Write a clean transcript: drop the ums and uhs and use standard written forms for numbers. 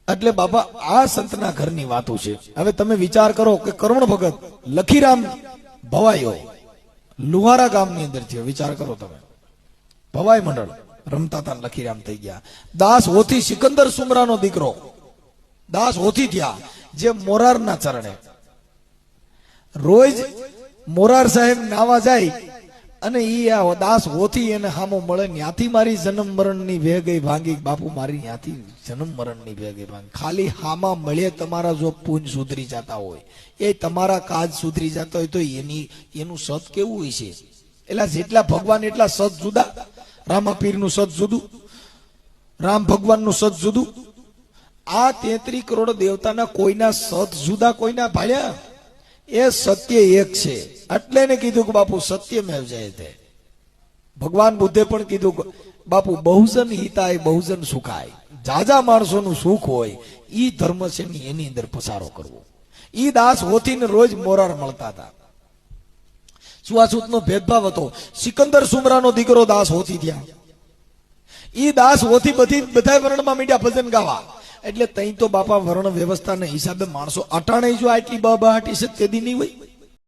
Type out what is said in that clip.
એટલે બાપા આ સંતના ઘરની વાતો છે. હવે તમે વિચાર કરો કે કરુણ ભગત લખીરામ ભવાયો લુહારા ગામની અંદર થયો. વિચાર કરો તમે, ભવાઈ મંડળ રમતા હતા, લખીરામ થઈ ગયા. દાસ હોથી સિકંદર સુમરાનો દીકરો દાસ હોથી થયા, જે મોરારના ચરણે રોજ મોરાર સાહેબ નાવા જાય અને ઈ આ દાસ હોથી એને હામો મળે, ન્યાથી મારી જન્મ મરણ ની ભે ગઈ ભાંગી. બાપુ મારી ન્યાથી જન્મ મરણ ની ભે ગઈ ભાંગી. ખાલી હામા મળે તમારા જો પૂંજ સુધરી જતા હોય, એ તમારા કાજ સુધરી જતા હોય તો એનું સત કેવું હોય છે? એટલે જેટલા ભગવાન એટલા સત જુદા. રામાપીર નું સત જુદું, રામ ભગવાન નું સત જુદું. આ 33 કરોડ દેવતાના કોઈના સત જુદા, કોઈના ભાળ્યા. એ સત્ય એક છે. એટલે ને કીધું કે બાપુ સત્યમેવ જયતે. ભગવાન બુદ્ધે પણ કીધું કે બાપુ બહુજન હિતાય બહુજન સુખાય. જાજા માણસોનું સુખ હોય ઈ ધર્મ છે ને એની અંદર પસારો કરવો. ઈ દાસ હોથીને રોજ મોરાર મળતા હતા. છૂઆછૂતનો ભેદભાવ હતો. સિકંદર સુમરાનો દીકરો દાસ હોથી થયા. ઈ દાસ હોથી બધા વર્ણમાં મીડિયા ભજન ગાવા. એટલે તઈ તો બાપા વર્ણ વ્યવસ્થાના હિસાબે માણસો અટાણે જો આટલી બહાટી છે તેદી નહીં હોય.